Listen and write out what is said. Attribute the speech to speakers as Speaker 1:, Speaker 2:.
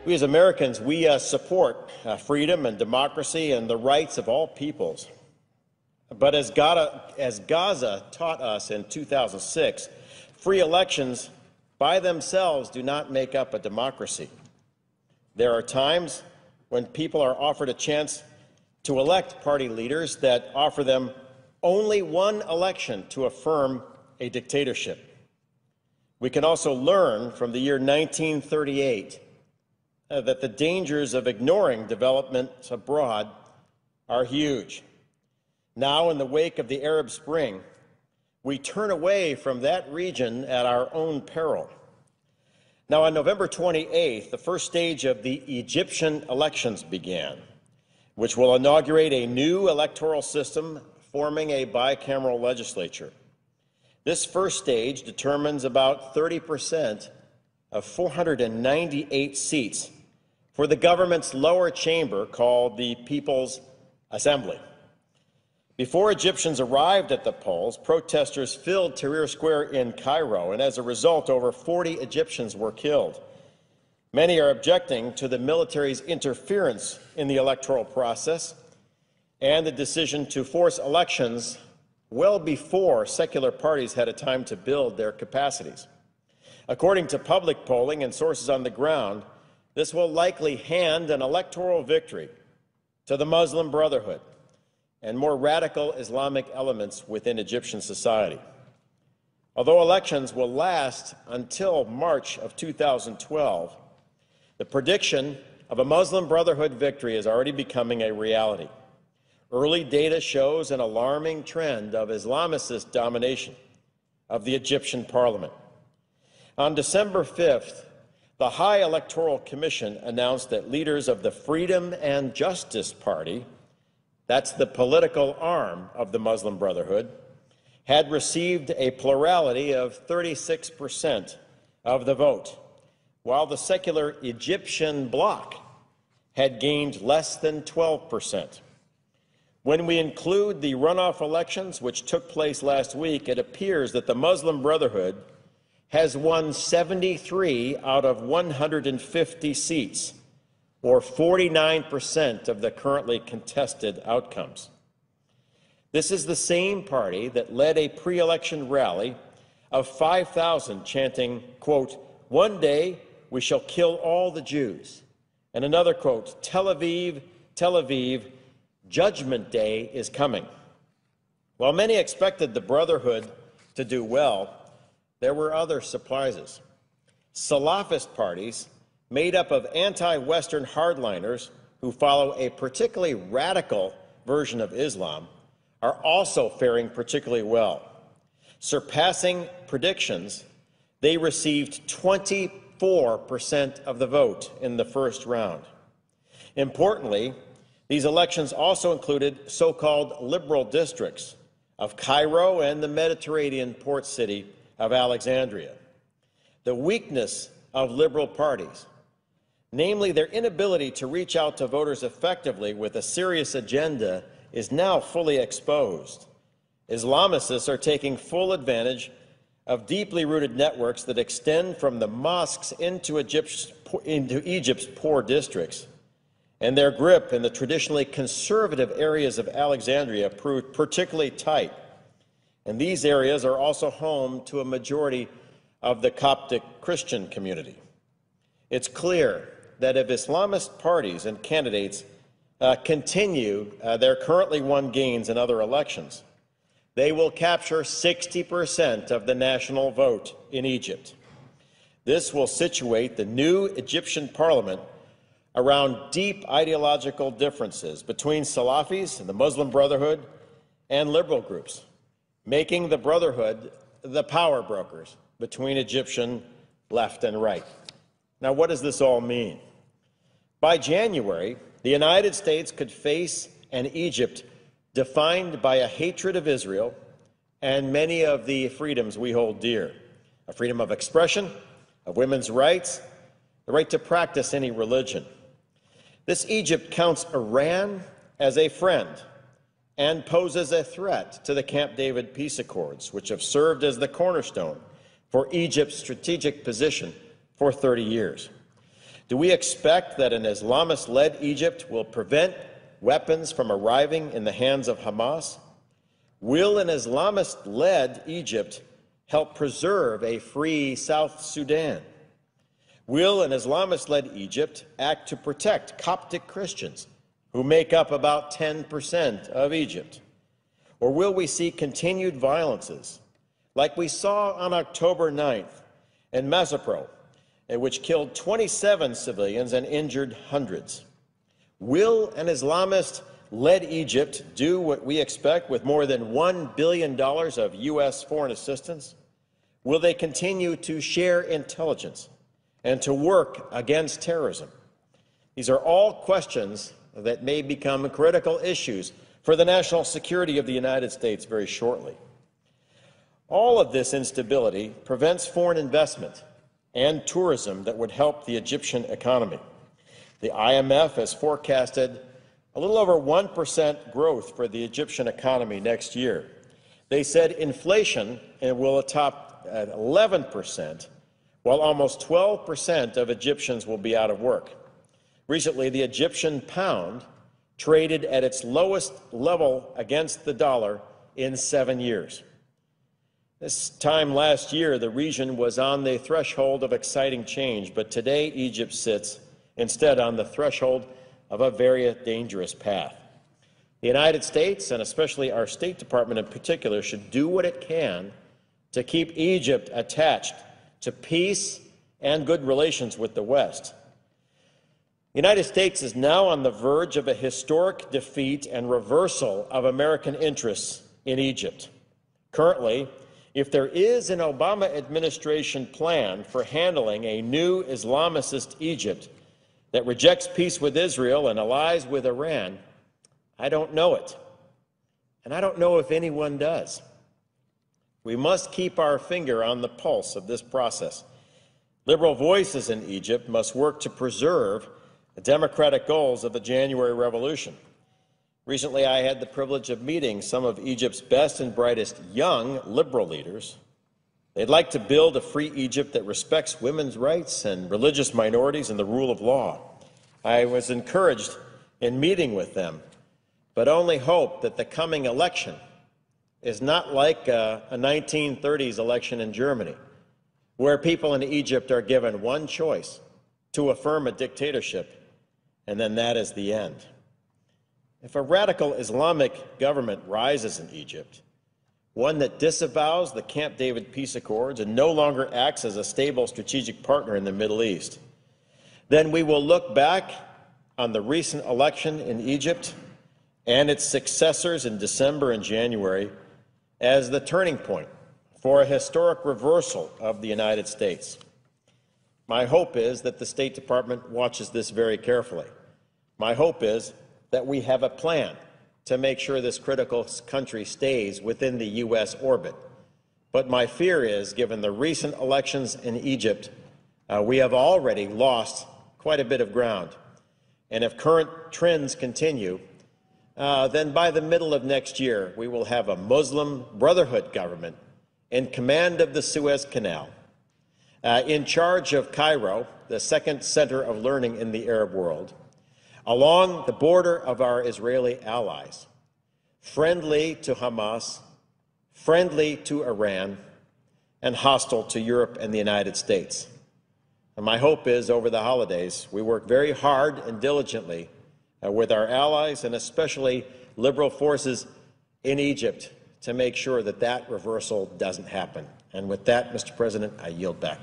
Speaker 1: We as Americans, we support freedom and democracy and the rights of all peoples. But as Gaza taught us in 2006, free elections by themselves do not make up a democracy. There are times when people are offered a chance to elect party leaders that offer them only one election to affirm a dictatorship. We can also learn from the year 1938 that the dangers of ignoring developments abroad are huge. Now, in the wake of the Arab Spring, we turn away from that region at our own peril. Now, on November 28th, the first stage of the Egyptian elections began, which will inaugurate a new electoral system forming a bicameral legislature. This first stage determines about 30% of 498 seats for the government's lower chamber called the People's Assembly. Before Egyptians arrived at the polls, protesters filled Tahrir Square in Cairo, and as a result, over 40 Egyptians were killed. Many are objecting to the military's interference in the electoral process and the decision to force elections well before secular parties had a time to build their capacities. According to public polling and sources on the ground, this will likely hand an electoral victory to the Muslim Brotherhood and more radical Islamic elements within Egyptian society. Although elections will last until March of 2012, the prediction of a Muslim Brotherhood victory is already becoming a reality. Early data shows an alarming trend of Islamicist domination of the Egyptian parliament. On December 5th, the High Electoral Commission announced that leaders of the Freedom and Justice Party, that's the political arm of the Muslim Brotherhood, had received a plurality of 36% of the vote, while the secular Egyptian bloc had gained less than 12%. When we include the runoff elections, which took place last week, it appears that the Muslim Brotherhood has won 73 out of 150 seats, or 49% of the currently contested outcomes. This is the same party that led a pre-election rally of 5,000 chanting, quote, "One day we shall kill all the Jews," and another quote, "Tel Aviv, Tel Aviv, Judgment Day is coming." While many expected the Brotherhood to do well, there were other surprises. Salafist parties made up of anti-Western hardliners who follow a particularly radical version of Islam are also faring particularly well. Surpassing predictions, they received 24% of the vote in the first round. Importantly, these elections also included so-called liberal districts of Cairo and the Mediterranean port city of Alexandria. The weakness of liberal parties, namely their inability to reach out to voters effectively with a serious agenda, is now fully exposed. Islamicists are taking full advantage of deeply rooted networks that extend from the mosques into Egypt's poor districts, and their grip in the traditionally conservative areas of Alexandria proved particularly tight. And these areas are also home to a majority of the Coptic Christian community. It's clear that if Islamist parties and candidates continue their currently won gains in other elections, they will capture 60% of the national vote in Egypt. This will situate the new Egyptian parliament around deep ideological differences between Salafis and the Muslim Brotherhood and liberal groups, making the Brotherhood the power brokers between Egyptian left and right. Now, what does this all mean? By January, the United States could face an Egypt defined by a hatred of Israel and many of the freedoms we hold dear: a freedom of expression, of women's rights, the right to practice any religion. This Egypt counts Iran as a friend and poses a threat to the Camp David peace accords, which have served as the cornerstone for Egypt's strategic position for 30 years. Do we expect that an Islamist-led Egypt will prevent weapons from arriving in the hands of Hamas? Will an Islamist-led Egypt help preserve a free South Sudan? Will an Islamist-led Egypt act to protect Coptic Christians, who make up about 10% of Egypt? Or will we see continued violences, like we saw on October 9th in Mosrah, which killed 27 civilians and injured hundreds? Will an Islamist-led Egypt do what we expect with more than $1 billion of U.S. foreign assistance? Will they continue to share intelligence and to work against terrorism? These are all questions that may become critical issues for the national security of the United States very shortly. All of this instability prevents foreign investment and tourism that would help the Egyptian economy. The IMF has forecasted a little over 1% growth for the Egyptian economy next year. They said inflation will top at 11%, while almost 12% of Egyptians will be out of work. Recently, the Egyptian pound traded at its lowest level against the dollar in 7 years. This time last year, the region was on the threshold of exciting change, but today Egypt sits instead on the threshold of a very dangerous path. The United States, and especially our State Department in particular, should do what it can to keep Egypt attached to peace and good relations with the West. The United States is now on the verge of a historic defeat and reversal of American interests in Egypt. Currently, if there is an Obama administration plan for handling a new Islamist Egypt that rejects peace with Israel and allies with Iran, I don't know it. And I don't know if anyone does. We must keep our finger on the pulse of this process. Liberal voices in Egypt must work to preserve the democratic goals of the January Revolution. Recently, I had the privilege of meeting some of Egypt's best and brightest young liberal leaders. They'd like to build a free Egypt that respects women's rights and religious minorities and the rule of law. I was encouraged in meeting with them, but only hope that the coming election is not like a 1930s election in Germany, where people in Egypt are given one choice: to affirm a dictatorship, and then that is the end. If a radical Islamic government rises in Egypt, one that disavows the Camp David peace accords and no longer acts as a stable strategic partner in the Middle East, then we will look back on the recent election in Egypt and its successors in December and January as the turning point for a historic reversal of the United States. My hope is that the State Department watches this very carefully. My hope is that we have a plan to make sure this critical country stays within the U.S. orbit. But my fear is, given the recent elections in Egypt, we have already lost quite a bit of ground. And if current trends continue, then by the middle of next year, we will have a Muslim Brotherhood government in command of the Suez Canal, in charge of Cairo, the second center of learning in the Arab world, along the border of our Israeli allies, friendly to Hamas, friendly to Iran, and hostile to Europe and the United States. And my hope is, over the holidays, we work very hard and diligently with our allies, and especially liberal forces in Egypt, to make sure that that reversal doesn't happen. And with that, Mr. President, I yield back.